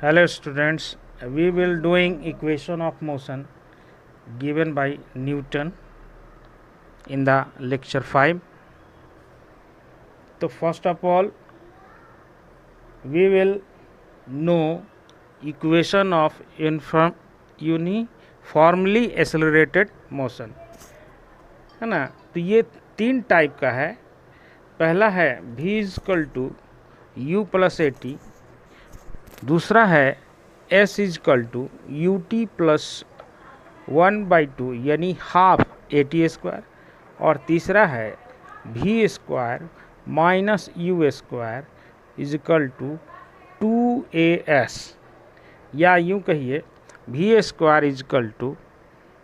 Hello students, we will doing equation of motion given by Newton in the lecture 5. So first of all we will know equation of uniformly accelerated motion, है ना। तो ये तीन type का है। पहला है v equal to u plus a t, दूसरा है s equal to u t plus 1/2 यानी हाफ ए टी स्क्वायर, और तीसरा है v square minus u square equal to 2as, या यूँ कहिए v square equal to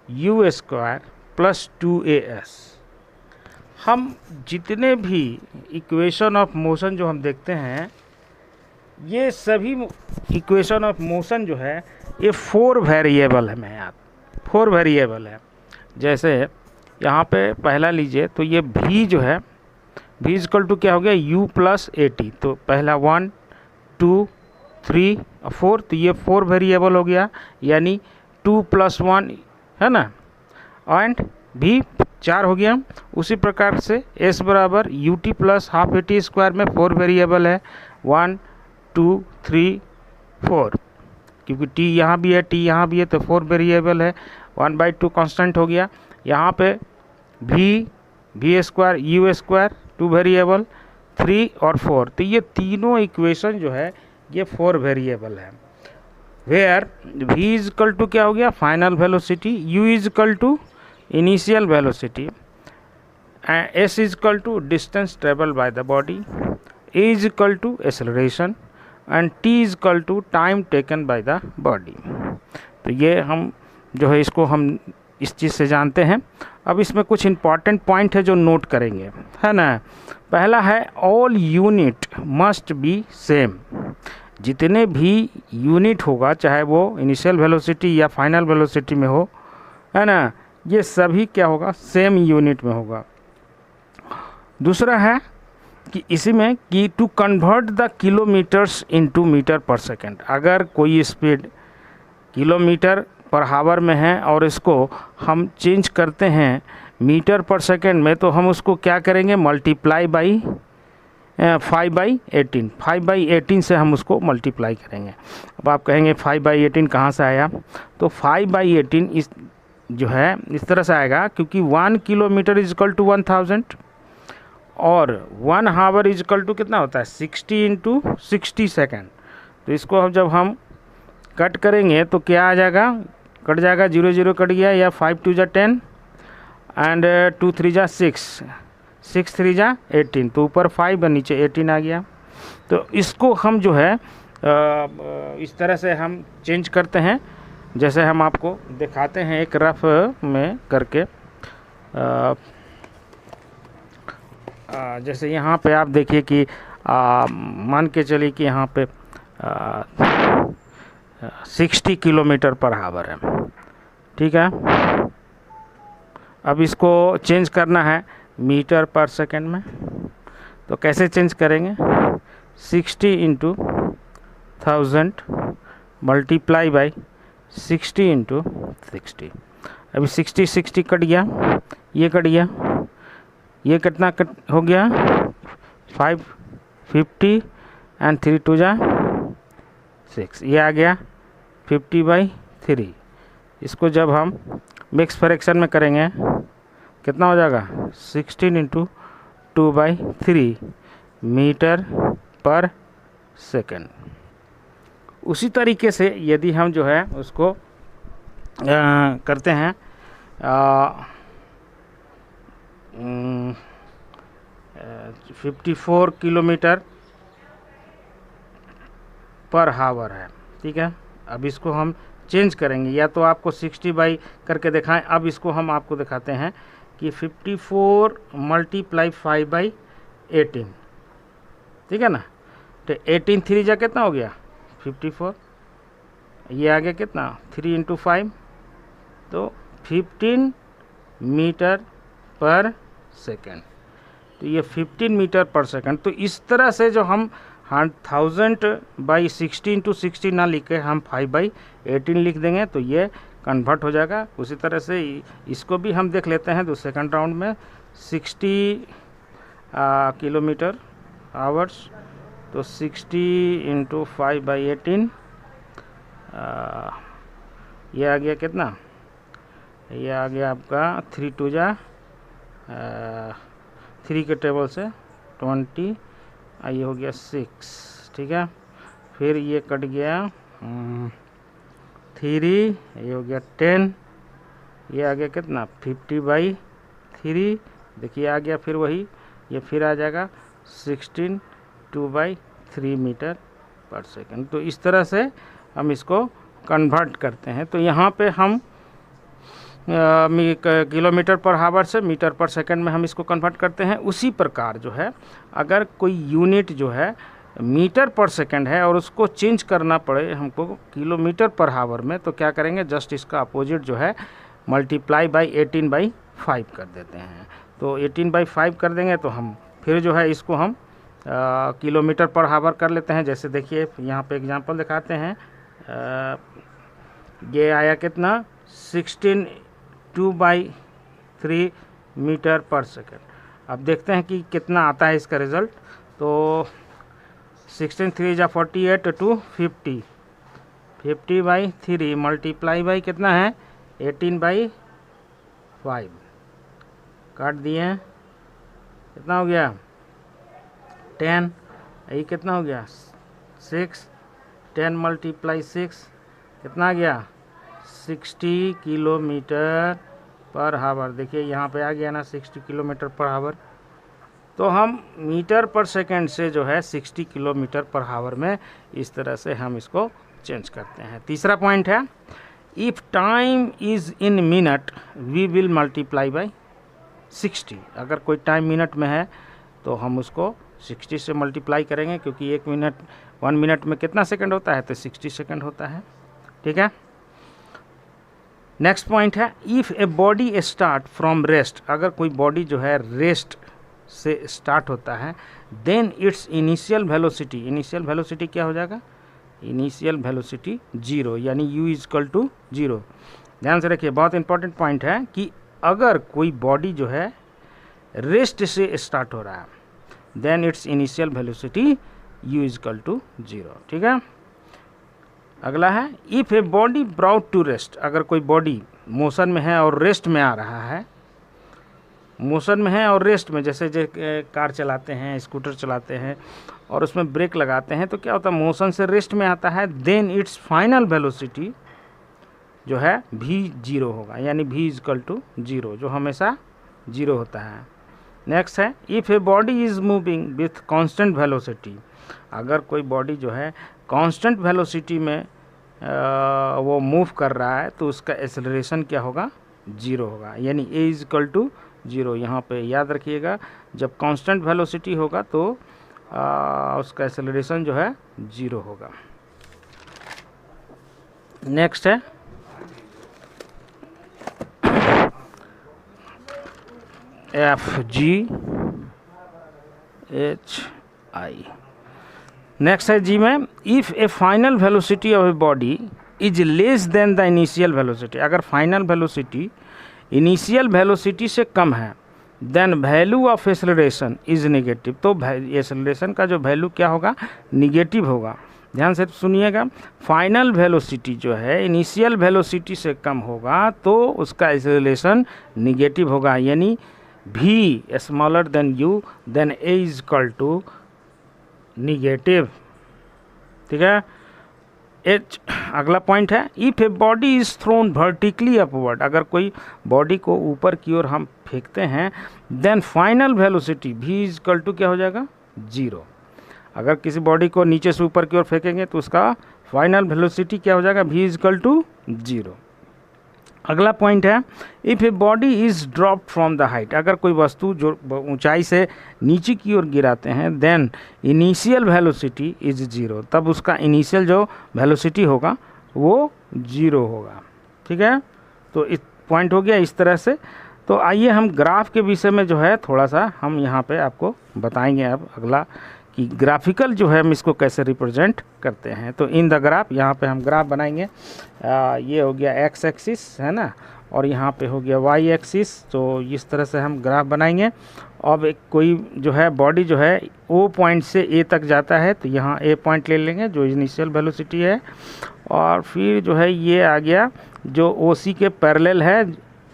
u square plus 2as। हम जितने भी इक्वेशन ऑफ मोशन जो हम देखते हैं, ये सभी इक्वेशन ऑफ मोशन जो है ये 4 वेरिएबल है। मैं यहाँ 4 वेरिएबल है। जैसे यहाँ पे पहला लीजिए तो ये v जो है v इजकल टू क्या हो गया u प्लस ए टी, तो पहला 1 2 3 4, तो ये 4 वेरिएबल हो गया, यानी 2 + 1 है ना, एंड v 4 हो गया। उसी प्रकार से s बराबर you t plus half A T square में 4 वेरिएबल है, 1 2 3 4, क्योंकि t यहाँ भी है t यहाँ भी है, तो 4 वेरिएबल है, 1/2 कांस्टेंट हो गया। यहाँ पे v square you square 2 variable 3 और 4, तो ये तीनों इक्वेशन जो है ये 4 वेरिएबल है। वेयर v इजकल टू क्या हो गया, final velocity, u equal to initial velocity, s equal to distance travel by the body, a equal to acceleration and t equal to time taken by the body. तो ये हम जो है इसको हम इस चीज़ से जानते हैं। अब इसमें कुछ इंपॉर्टेंट पॉइंट है जो नोट करेंगे, है ना। पहला है all unit must be same. जितने भी यूनिट होगा, चाहे वो इनिशियल वेलोसिटी या फाइनल वेलोसिटी में हो, है ना, ये सभी क्या होगा, सेम यूनिट में होगा। दूसरा है कि इसी में कि to convert the kilometres into metre per second, अगर कोई स्पीड किलोमीटर पर हावर में है और इसको हम चेंज करते हैं मीटर पर सेकेंड में, तो हम उसको क्या करेंगे, मल्टीप्लाई बाई 5/18, 5/18 से हम उसको मल्टीप्लाई करेंगे। अब आप कहेंगे 5/18 कहाँ से आया, तो 5/18 इस जो है इस तरह से आएगा, क्योंकि 1 किलोमीटर इजकल टू 1000 और 1 हावर इजकल टू कितना होता है, 60 × 60 सेकेंड। तो इसको अब जब हम कट करेंगे तो क्या आ जाएगा, कट जाएगा, 0 0 कट गया, या 5 2 = 10 एंड 2 3 = 6, 6 3 = 18, तो ऊपर 5 और नीचे 18 आ गया। तो इसको हम जो है इस तरह से हम चेंज करते हैं, जैसे हम आपको दिखाते हैं एक रफ में करके। जैसे यहाँ पे आप देखिए कि मान के चलिए कि यहाँ पे 60 किलोमीटर पर हावर है, ठीक है। अब इसको चेंज करना है मीटर पर सेकेंड में, तो कैसे चेंज करेंगे, 60 × 1000 मल्टीप्लाई बाई 60 × 60। अभी 60 60 कट गया, ये कट गया, ये कितना कट हो गया, 5 50 एंड 3 2 = 6, ये आ गया 50/3। इसको जब हम मिक्स फ्रैक्शन में करेंगे कितना हो जाएगा, 16 × 2/3 मीटर पर सेकेंड। उसी तरीके से यदि हम जो है उसको करते हैं 54 किलोमीटर पर हावर है, ठीक है। अब इसको हम चेंज करेंगे, या तो आपको 60 बाई करके दिखाएं, अब इसको हम आपको दिखाते हैं कि 54 × 5/18, ठीक है ना। तो 18 3 जा कितना हो गया, 54, ये आ गया कितना, 3 × 5, तो 15 मीटर पर सेकेंड। तो ये 15 मीटर पर सेकेंड। तो इस तरह से जो 1000/16 ना लिख के हम 5/18 लिख देंगे तो ये कन्वर्ट हो जाएगा। उसी तरह से इसको भी हम देख लेते हैं। तो सेकंड राउंड में 60 किलोमीटर आवर्स, तो 60 × 5/18 ये आ गया कितना, ये आ गया आपका 3 2 जा 3 के टेबल से 20, ये हो गया 6, ठीक है। फिर ये कट गया 3, ये हो गया 10, ये आ गया कितना 50/3, देखिए आ गया। फिर वही ये फिर आ जाएगा 16 2/3 मीटर पर सेकंड। तो इस तरह से हम इसको कन्वर्ट करते हैं। तो यहाँ पे हम किलोमीटर पर हावर से मीटर पर सेकंड में हम इसको कन्वर्ट करते हैं। उसी प्रकार जो है अगर कोई यूनिट जो है मीटर पर सेकंड है और उसको चेंज करना पड़े हमको किलोमीटर पर हावर में, तो क्या करेंगे, जस्ट इसका अपोजिट जो है मल्टीप्लाई बाई 18/5 कर देते हैं। तो 18/5 कर देंगे तो हम फिर जो है इसको हम किलोमीटर पर हावर कर लेते हैं। जैसे देखिए यहाँ पे एग्जांपल दिखाते हैं। ये आया कितना 16 2/3 मीटर पर सेकंड। अब देखते हैं कि कितना आता है इसका रिज़ल्ट। तो 16 3 जा 48 2 50, 50/3 मल्टीप्लाई बाई कितना है 18/5 काट दिए, कितना हो गया 10, ये कितना हो गया 6, 10 × 6 कितना आ गया 60 किलोमीटर पर हावर। देखिए यहाँ पे आ गया ना 60 किलोमीटर पर हावर। तो हम मीटर पर सेकंड से जो है 60 किलोमीटर पर हावर में इस तरह से हम इसको चेंज करते हैं। तीसरा पॉइंट है, if time is in minute we will multiply by 60। अगर कोई टाइम मिनट में है तो हम उसको 60 से मल्टीप्लाई करेंगे, क्योंकि 1 मिनट में कितना सेकंड होता है, तो 60 सेकंड होता है, ठीक है। नेक्स्ट पॉइंट है, if a body start from rest. अगर कोई बॉडी जो है रेस्ट से स्टार्ट होता है, then its initial velocity, initial velocity क्या हो जाएगा, इनिशियल वेलोसिटी 0, यानी u = 0। ध्यान से रखिए, बहुत इंपॉर्टेंट पॉइंट है कि अगर कोई बॉडी जो है रेस्ट से स्टार्ट हो रहा है, then its initial velocity u = 0, ठीक है। अगला है, if a body brought to rest. अगर कोई बॉडी मोशन में है और रेस्ट में आ रहा है, मोशन में है और रेस्ट में, जैसे कार चलाते हैं, स्कूटर चलाते हैं और उसमें ब्रेक लगाते हैं, तो क्या होता है मोशन से रेस्ट में आता है, देन इट्स फाइनल वेलोसिटी जो है v 0 होगा, यानी v = 0, जो हमेशा 0 होता है। नेक्स्ट है, if a body is moving with constant velocity. अगर कोई बॉडी जो है कांस्टेंट वेलोसिटी में वो मूव कर रहा है, तो उसका एक्सेलरेशन क्या होगा 0 होगा, यानी a = 0। यहाँ पे याद रखिएगा, जब कांस्टेंट वेलोसिटी होगा तो उसका एक्सेलरेशन जो है 0 होगा। नेक्स्ट है, FGHI। नेक्स्ट है जी में, if a final velocity of a body is less than the initial velocity. अगर फाइनल वेलोसिटी इनिशियल वेलोसिटी से कम है, then value of acceleration is negative. तो एक्सेलरेशन का जो वैल्यू क्या होगा, निगेटिव होगा। ध्यान से सुनिएगा, फाइनल वेलोसिटी जो है इनिशियल वेलोसिटी से कम होगा तो उसका एक्सेलरेशन निगेटिव होगा, यानी v smaller than u, then a = negative, ठीक है। अगला पॉइंट है, if a body is thrown vertically upward. अगर कोई बॉडी को ऊपर की ओर हम फेंकते हैं, देन फाइनल वेलोसिटी v = क्या हो जाएगा 0। अगर किसी बॉडी को नीचे से ऊपर की ओर फेंकेंगे तो उसका फाइनल वेलोसिटी क्या हो जाएगा, v = 0। अगला पॉइंट है, if a body is drop from the height. अगर कोई वस्तु जो ऊंचाई से नीचे की ओर गिराते हैं, देन इनिशियल वेलोसिटी इज़ 0। तब उसका इनिशियल जो वेलोसिटी होगा वो 0 होगा, ठीक है। तो इस पॉइंट हो गया इस तरह से। तो आइए हम ग्राफ के विषय में जो है थोड़ा सा हम यहाँ पे आपको बताएंगे अब अगला, कि ग्राफिकल जो है हम इसको कैसे रिप्रेजेंट करते हैं। तो इन द ग्राफ, यहाँ पे हम ग्राफ बनाएंगे। ये हो गया एक्स एक्सिस है ना, और यहाँ पे हो गया वाई एक्सिस। तो इस तरह से हम ग्राफ बनाएंगे। अब एक कोई जो है बॉडी जो है ओ पॉइंट से ए तक जाता है, तो यहाँ ए पॉइंट ले लेंगे जो इनिशियल वेलोसिटी है, और फिर जो है ये आ गया जो ओ सी के पैरेलल है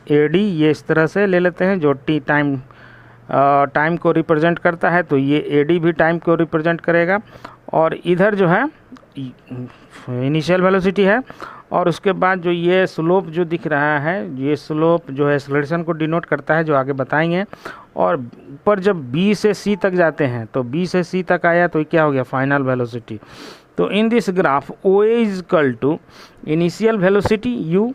ए डी, ये इस तरह से ले लेते हैं जो टी टाइम को रिप्रेजेंट करता है। तो ये ए डी भी टाइम को रिप्रेजेंट करेगा, और इधर जो है इनिशियल वेलोसिटी है, और उसके बाद जो ये स्लोप जो दिख रहा है, ये स्लोप जो है एक्सेलरेशन को डिनोट करता है, जो आगे बताएंगे। और ऊपर जब बी से सी तक जाते हैं, तो बी से सी तक आया तो क्या हो गया फाइनल वेलोसिटी। तो in this graph O A is equal to initial velocity u,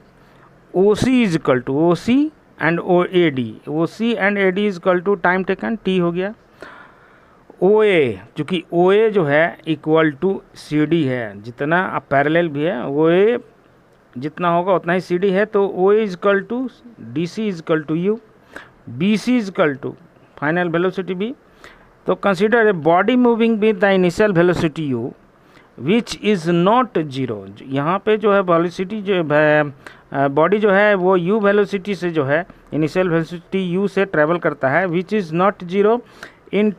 O C is equal to O C and O A D, O C and A D is equal to time taken t हो गया। ओ ए, चूँकि ओ ए जो है equal to C D है, जितना अब parallel भी है ओ ए जितना होगा उतना ही सी डी है, तो O A is equal to D C is equal to U, B C is equal to final velocity B. तो consider a body moving with the initial velocity U which is not zero. यहाँ पे जो है velocity जो body जो है वो you velocity से जो है इनिशियल वेलोसिटी यू से ट्रेवल करता है, विच is not zero in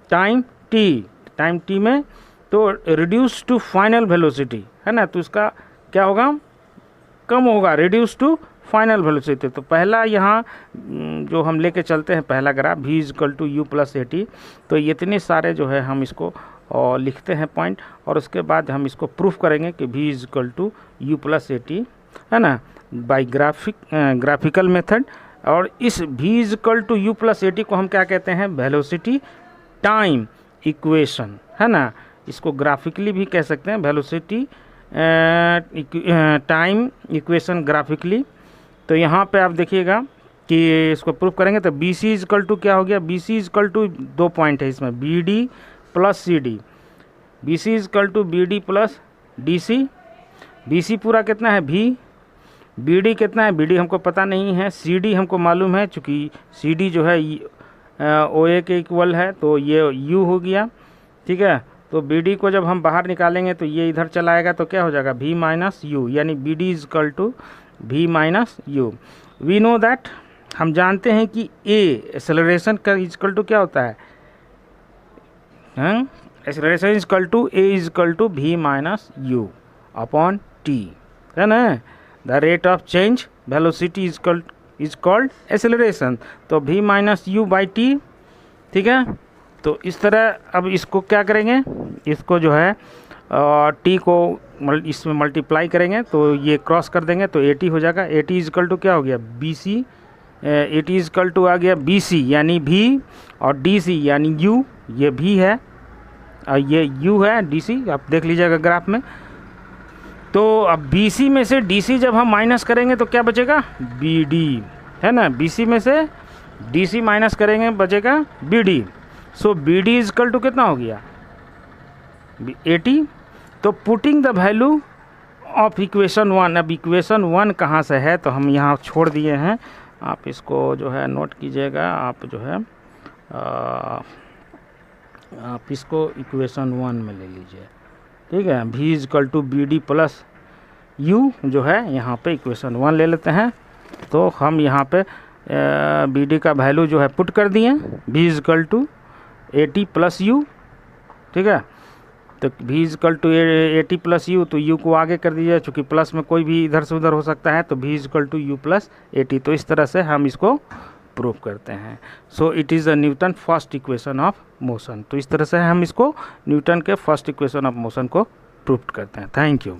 time T में, तो रिड्यूस टू फाइनल वेलोसिटी है ना, तो इसका क्या होगा, कम होगा, रिड्यूस टू फाइनल वेलोसिटी। तो पहला यहाँ जो हम लेके चलते हैं पहला graph v is equal to u plus a t, तो इतने सारे जो है हम इसको लिखते हैं पॉइंट, और उसके बाद हम इसको प्रूफ करेंगे कि v is equal to u plus a t है ना, बाई ग्राफिकल मेथड। और इस v is equal to u plus a t को हम क्या कहते हैं, वेलोसिटी टाइम इक्वेशन है ना, इसको ग्राफिकली भी कह सकते हैं, वेलोसिटी टाइम इक्वेशन ग्राफिकली। तो यहाँ पे आप देखिएगा कि इसको प्रूफ करेंगे तो बी सी इजकल टू क्या हो गया, B C equal to 2 point है इसमें, B D plus C D, B C equal to B D plus D C. B C पूरा कितना है भी, बी डी कितना है, बी डी हमको पता नहीं है, सी डी हमको मालूम है, चूँकि सी डी जो है ओ ए के इक्वल है, तो ये यू हो गया, ठीक है। तो बी डी को जब हम बाहर निकालेंगे तो ये इधर चला आएगा, तो क्या हो जाएगा v माइनस यू, यानी B D is equal to v minus u. We know that, हम जानते हैं कि a एक्सेलरेशन का इजकल टू क्या होता है, acceleration equal to a is equal to v minus u upon t है ना। The rate of change velocity is called acceleration, तो v minus u by t, ठीक है। तो इस तरह अब इसको क्या करेंगे, इसको जो है टी को इसमें मल्टीप्लाई करेंगे, तो ये क्रॉस कर देंगे तो ए टी हो जाएगा। ए टी इजकल टू क्या हो गया, B C, A T equal to आ गया बी सी यानी भी, और डी सी यानी यू, ये भी है और ये यू है, डी सी आप देख लीजिएगा ग्राफ में। तो अब बी सी में से डी सी जब हम माइनस करेंगे तो क्या बचेगा, बी डी है ना, बी सी में से डी सी माइनस करेंगे बचेगा B D. So B D equal to कितना हो गया 80। तो putting the value of equation 1, अब इक्वेशन 1 कहाँ से है, तो हम यहाँ छोड़ दिए हैं, आप इसको जो है नोट कीजिएगा, आप जो है आप इसको इक्वेशन 1 में ले लीजिए, ठीक है। v equal to B D plus u जो है यहाँ पे इक्वेशन 1 ले लेते हैं, तो हम यहाँ पे बी डी का वैल्यू जो है पुट कर दिए, v equal to 80 plus u, ठीक है। तो v equal to 80 plus u, तो u को आगे कर दीजिए, चूँकि प्लस में कोई भी इधर से उधर हो सकता है, तो v equal to u plus 80। तो इस तरह से हम इसको प्रूव करते हैं। So it is the Newton first equation of motion. तो इस तरह से हम इसको न्यूटन के फर्स्ट इक्वेशन ऑफ मोशन को प्रूव करते हैं। Thank you.